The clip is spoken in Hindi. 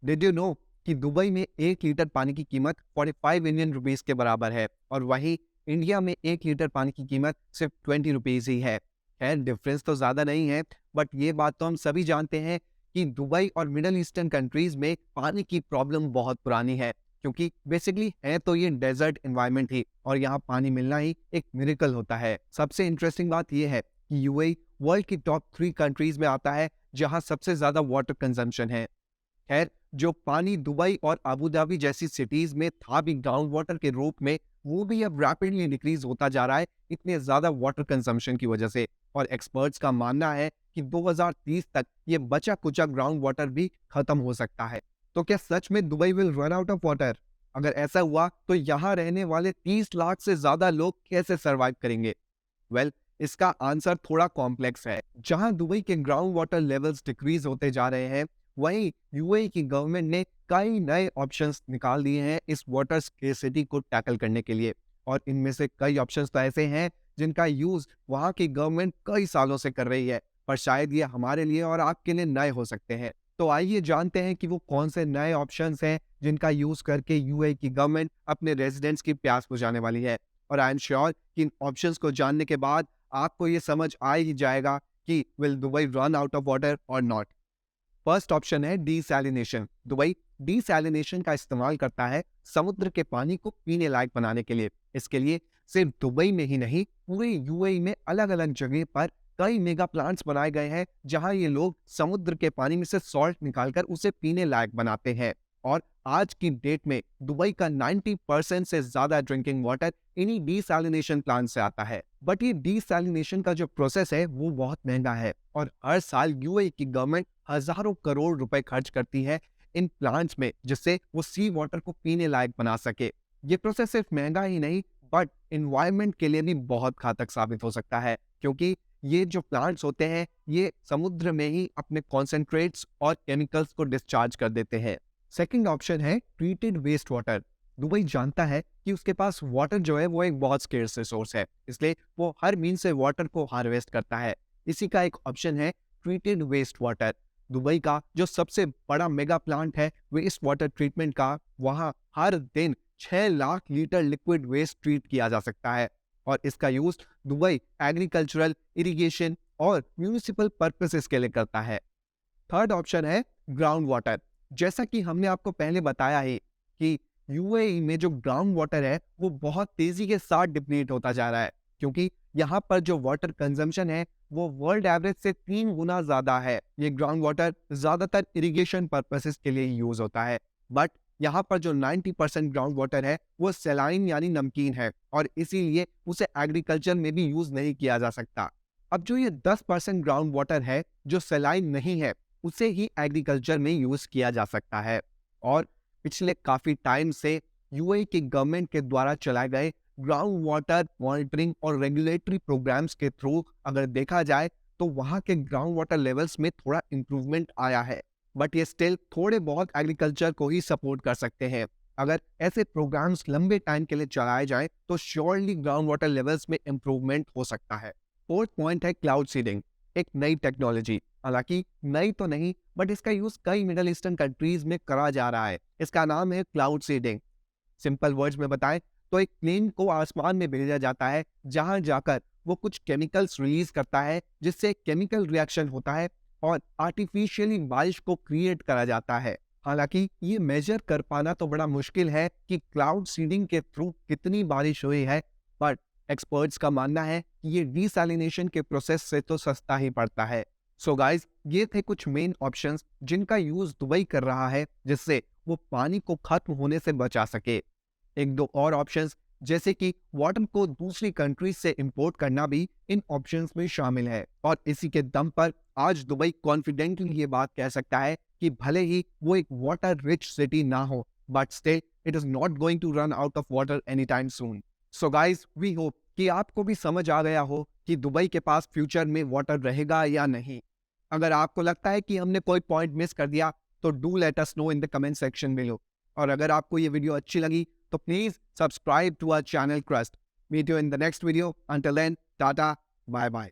डिड यू नो कि दुबई में 1 लीटर पानी की कीमत 45 इंडियन रुपीस के बराबर है और वहीं इंडिया में 1 लीटर पानी की कीमत सिर्फ 20 रुपीस ही है। खैर डिफरेंस तो ज़्यादा नहीं है, बट ये बात तो हम सभी जानते हैं कि दुबई और मिडल ईस्टर्न कंट्रीज में पानी की प्रॉब्लम बहुत पुरानी है, क्योंकि बेसिकली है तो ये डेजर्ट एनवायरनमेंट ही, और यहाँ पानी मिलना ही एक मिरेकल होता है। सबसे इंटरेस्टिंग बात यह है कि यूएई वर्ल्ड की टॉप 3 कंट्रीज में आता है जहाँ सबसे ज़्यादा वाटर कंजम्पशन है। खैर जो पानी दुबई और अबू धाबी जैसी सिटीज में था भी ग्राउंड वाटर के रूप में, वो भी अब रैपिडली डिक्रीज होता जा रहा है इतने ज्यादा वाटर कंजम्पशन की वजह से। और एक्सपर्ट्स का मानना है कि 2030 तक ये बचा कुचा ग्राउंड वाटर भी खत्म हो सकता है। तो क्या सच में Dubai will run out of water? अगर ऐसा हुआ तो यहाँ रहने वाले 30 लाख से ज्यादा लोग कैसे सरवाइव करेंगे? वेल, इसका आंसर थोड़ा कॉम्प्लेक्स है। जहां दुबई के ग्राउंड वाटर लेवल्स डिक्रीज होते जा रहे हैं, वहीं यूएई की गवर्नमेंट ने कई नए ऑप्शंस निकाल दिए हैं इस वाटर स्केर्सिटी को टैकल करने के लिए। और इनमें से कई ऑप्शंस तो ऐसे हैं जिनका यूज वहां की गवर्नमेंट कई सालों से कर रही है, पर शायद ये हमारे लिए और आपके लिए नए हो सकते हैं। तो आइए जानते हैं कि वो कौन से नए ऑप्शंस हैं जिनका यूज करके यूएई की गवर्नमेंट अपने रेजिडेंट्स की प्यास बुझाने वाली है। और आई एम श्योर कि इन ऑप्शंस को जानने के बाद आपको ये समझ आ ही जाएगा कि will Dubai run out of water और नॉट। फर्स्ट ऑप्शन है डीसैलिनेशन। दुबई डीसैलिनेशन का इस्तेमाल करता है समुद्र के पानी को पीने लायक बनाने के लिए। इसके लिए सिर्फ दुबई में ही नहीं, पूरे यूएई में अलग अलग जगह पर कई मेगा प्लांट्स बनाए गए हैं जहां ये लोग समुद्र के पानी में से सॉल्ट निकालकर उसे पीने लायक बनाते हैं। और आज की डेट में दुबई का 90% से ज्यादा ड्रिंकिंग वाटर इन्हीं डीसैलिनेशन प्लांट से आता है। बट ये डीसैलिनेशन का जो प्रोसेस है वो बहुत महंगा है और हर साल यूएई की गवर्नमेंट हजारों करोड़ रुपए खर्च करती है इन प्लांट्स में, जिससे वो सी वाटर को पीने लायक बना सके। ये प्रोसेस सिर्फ महंगा ही नहीं, बट इन्वायरमेंट के लिए भी बहुत घातक साबित हो सकता है, क्योंकि ये जो प्लांट्स होते हैं ये समुद्र में ही अपने कॉन्सेंट्रेट्स और केमिकल्स को डिस्चार्ज कर देते हैं। सेकंड ऑप्शन है ट्रीटेड वेस्ट वाटर। दुबई जानता है कि उसके पास वाटर जो है वो एक बहुत स्केर्स रिसोर्स है, इसलिए वो हर मीन से वाटर को हार्वेस्ट करता है। इसी का एक ऑप्शन है ट्रीटेड वेस्ट वाटर। दुबई का जो सबसे बड़ा मेगा प्लांट है वेस्ट वाटर ट्रीटमेंट का, वहां हर दिन 6 lakh litre liquid waste treat किया जा सकता है और इसका यूज दुबई एग्रीकल्चरल, इरिगेशन और म्यूनिसिपल पर्पसेस के लिए करता है। थर्ड ऑप्शन है ग्राउंड वाटर। जैसा कि हमने आपको पहले बताया है कि यूएई में जो ग्राउंड वाटर है वो बहुत तेजी के साथ डिप्लीट होता जा रहा है, क्योंकि यहाँ पर जो वाटर कंजम्पशन है वो वर्ल्ड एवरेज से 3 गुना ज्यादा है। ये ग्राउंड वाटर ज्यादातर इरिगेशन पर्पसेस के लिए यूज होता है, बट यहाँ पर जो 90% ग्राउंड वाटर है वो सेलाइन यानी नमकीन है और इसीलिए उसे एग्रीकल्चर में भी यूज नहीं किया जा सकता। अब जो ये 10% ग्राउंड वाटर है जो सेलाइन नहीं है, उसे ही एग्रीकल्चर में यूज किया जा सकता है। और पिछले काफी टाइम से यूएई की गवर्नमेंट के द्वारा चलाए गए ग्राउंड वाटर मॉनिटरिंग और रेगुलेटरी प्रोग्राम्स के थ्रू अगर देखा जाए तो वहां के ग्राउंड वाटर लेवल्स में थोड़ा इंप्रूवमेंट आया है, बट ये स्टिल थोड़े बहुत एग्रीकल्चर को ही सपोर्ट कर सकते हैं। अगर ऐसे प्रोग्राम्स लंबे टाइम के लिए चलाए जाएं तो श्योरली ग्राउंड वाटर लेवल्स में इंप्रूवमेंट हो सकता है। फोर्थ पॉइंट है क्लाउड सीडिंग, एक नई टेक्नोलॉजी। हालांकि नई तो नहीं, बट इसका यूज कई मिडल ईस्टर्न कंट्रीज में करा जा रहा है। इसका नाम है क्लाउड सीडिंग। सिंपल वर्ड्स में बताएं तो एक प्लेन को आसमान में भेजा जाता है जहां जाकर वो कुछ केमिकल्स रिलीज करता है, जिससे केमिकल रिएक्शन होता है और आर्टिफिशियली बारिश को क्रिएट करा जाता है। हालांकि ये मेजर कर पाना तो बड़ा मुश्किल है कि क्लाउड सीडिंग के थ्रू कितनी बारिश हुई है, बट एक्सपर्ट्स का मानना है कि ये डिसैलिनेशन के प्रोसेस से तो सस्ता ही पड़ता है। सो गाइस, ये थे कुछ मेन ऑप्शंस जिनका यूज दुबई कर रहा है जिससे वो पानी को खत्म होने से बचा सके। एक दो और ऑप्शंस जैसे कि वाटर को दूसरी कंट्रीज से इंपोर्ट करना भी इन ऑप्शंस में शामिल है। और इसी के दम पर आज दुबई कॉन्फिडेंटली ये बात कह सकता है कि भले ही वो एक वाटर रिच सिटी ना हो, but still it is not going to run out of water any time soon. So guys, we hope कि आपको भी समझ आ गया हो कि दुबई के पास फ्यूचर में वाटर रहेगा या नहीं। अगर आपको लगता है कि हमने कोई पॉइंट मिस कर दिया तो do let us know in the comment section below. और अगर आपको ये वीडियो अच्छी लगी तो please subscribe to our channel crust. Meet you in the next video. Until then, tata, bye bye.